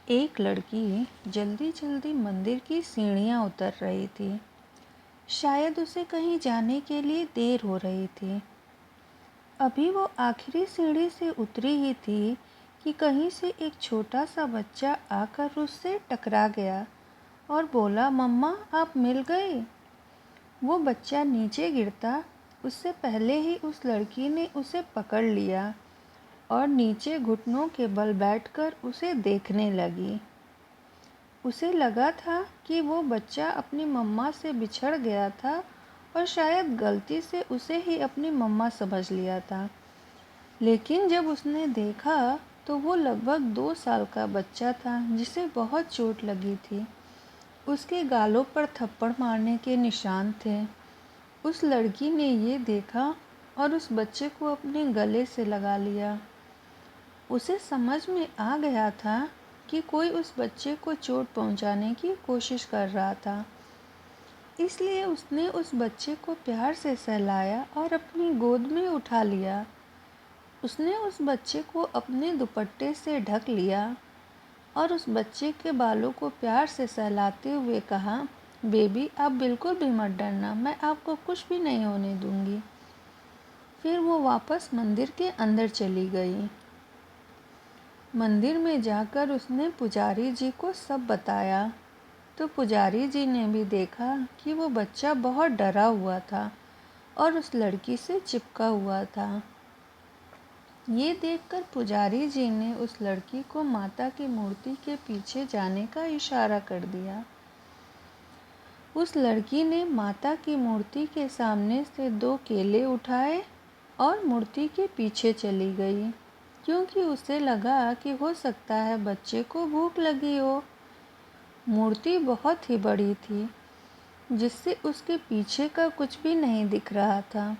एक लड़की जल्दी जल्दी मंदिर की सीढ़ियाँ उतर रही थी। शायद उसे कहीं जाने के लिए देर हो रही थी। अभी वो आखिरी सीढ़ी से उतरी ही थी कि कहीं से एक छोटा सा बच्चा आकर उससे टकरा गया और बोला, मम्मा आप मिल गए। वो बच्चा नीचे गिरता उससे पहले ही उस लड़की ने उसे पकड़ लिया और नीचे घुटनों के बल बैठकर उसे देखने लगी। उसे लगा था कि वो बच्चा अपनी मम्मा से बिछड़ गया था और शायद गलती से उसे ही अपनी मम्मा समझ लिया था। लेकिन जब उसने देखा तो वो लगभग 2 साल का बच्चा था जिसे बहुत चोट लगी थी। उसके गालों पर थप्पड़ मारने के निशान थे। उस लड़की ने ये देखा और उस बच्चे को अपने गले से लगा लिया। उसे समझ में आ गया था कि कोई उस बच्चे को चोट पहुंचाने की कोशिश कर रहा था। इसलिए उसने उस बच्चे को प्यार से सहलाया और अपनी गोद में उठा लिया। उसने उस बच्चे को अपने दुपट्टे से ढक लिया और उस बच्चे के बालों को प्यार से सहलाते हुए कहा, बेबी आप बिल्कुल भी मत डरना, मैं आपको कुछ भी नहीं होने दूंगी। फिर वो वापस मंदिर के अंदर चली गई। मंदिर में जाकर उसने पुजारी जी को सब बताया तो पुजारी जी ने भी देखा कि वो बच्चा बहुत डरा हुआ था और उस लड़की से चिपका हुआ था। ये देखकर पुजारी जी ने उस लड़की को माता की मूर्ति के पीछे जाने का इशारा कर दिया। उस लड़की ने माता की मूर्ति के सामने से 2 केले उठाए और मूर्ति के पीछे चली गई, क्योंकि उसे लगा कि हो सकता है बच्चे को भूख लगी हो। मूर्ति बहुत ही बड़ी थी जिससे उसके पीछे का कुछ भी नहीं दिख रहा था।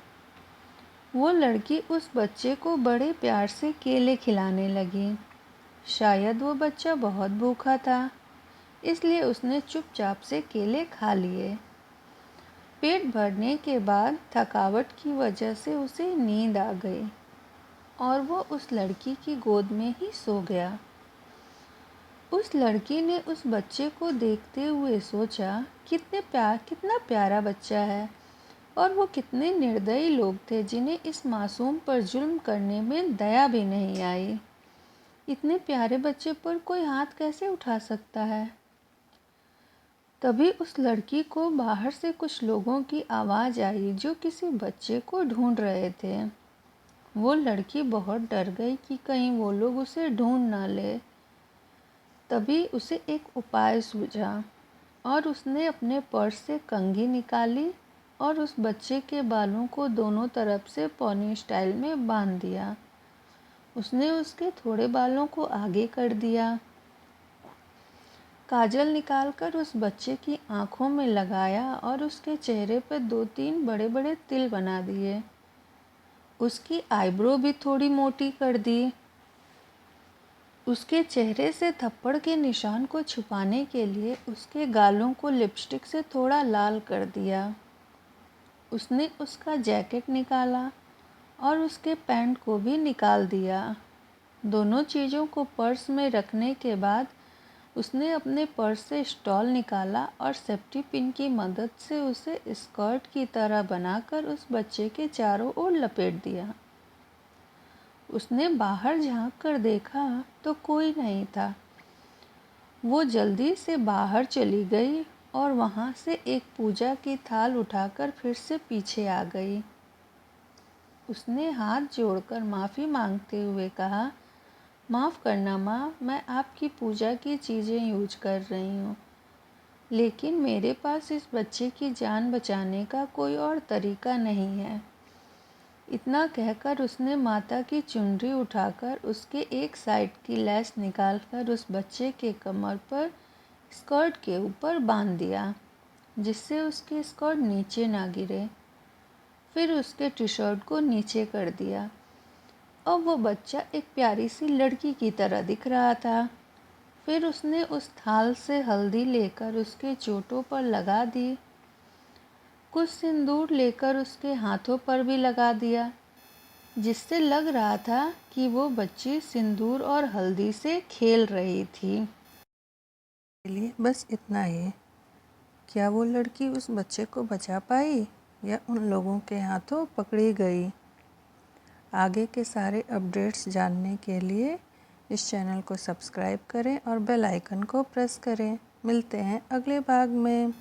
वो लड़की उस बच्चे को बड़े प्यार से केले खिलाने लगी। शायद वो बच्चा बहुत भूखा था, इसलिए उसने चुपचाप से केले खा लिए। पेट भरने के बाद थकावट की वजह से उसे नींद आ गई और वो उस लड़की की गोद में ही सो गया। उस लड़की ने उस बच्चे को देखते हुए सोचा, कितना प्यारा बच्चा है और वो कितने निर्दयी लोग थे जिन्हें इस मासूम पर जुल्म करने में दया भी नहीं आई। इतने प्यारे बच्चे पर कोई हाथ कैसे उठा सकता है। तभी उस लड़की को बाहर से कुछ लोगों की आवाज़ आई जो किसी बच्चे को ढूंढ रहे थे। वो लड़की बहुत डर गई कि कहीं वो लोग उसे ढूंढ ना ले। तभी उसे एक उपाय सूझा और उसने अपने पर्स से कंघी निकाली और उस बच्चे के बालों को दोनों तरफ से पोनी स्टाइल में बांध दिया। उसने उसके थोड़े बालों को आगे कर दिया। काजल निकालकर उस बच्चे की आंखों में लगाया और उसके चेहरे पर 2-3 बड़े बड़े तिल बना दिए। उसकी आईब्रो भी थोड़ी मोटी कर दी। उसके चेहरे से थप्पड़ के निशान को छुपाने के लिए उसके गालों को लिपस्टिक से थोड़ा लाल कर दिया। उसने उसका जैकेट निकाला और उसके पैंट को भी निकाल दिया। दोनों चीज़ों को पर्स में रखने के बाद उसने अपने पर्स से स्टॉल निकाला और सेफ्टी पिन की मदद से उसे स्कर्ट की तरह बनाकर उस बच्चे के चारों ओर लपेट दिया। उसने बाहर झांक कर देखा तो कोई नहीं था। वो जल्दी से बाहर चली गई और वहाँ से एक पूजा की थाल उठाकर फिर से पीछे आ गई। उसने हाथ जोड़कर माफ़ी मांगते हुए कहा, माफ़ करना माँ, मैं आपकी पूजा की चीज़ें यूज कर रही हूँ, लेकिन मेरे पास इस बच्चे की जान बचाने का कोई और तरीका नहीं है। इतना कहकर उसने माता की चुनरी उठाकर उसके एक साइड की लैस निकालकर उस बच्चे के कमर पर स्कर्ट के ऊपर बांध दिया, जिससे उसके स्कर्ट नीचे ना गिरे। फिर उसके टी शर्ट को नीचे कर दिया। अब वो बच्चा एक प्यारी सी लड़की की तरह दिख रहा था। फिर उसने उस थाल से हल्दी लेकर उसके चोटों पर लगा दी। कुछ सिंदूर लेकर उसके हाथों पर भी लगा दिया, जिससे लग रहा था कि वो बच्ची सिंदूर और हल्दी से खेल रही थी। के लिए बस इतना ही। क्या वो लड़की उस बच्चे को बचा पाई या उन लोगों के हाथों पकड़ी गई? आगे के सारे अपडेट्स जानने के लिए इस चैनल को सब्सक्राइब करें और बेल आइकन को प्रेस करें। मिलते हैं अगले भाग में।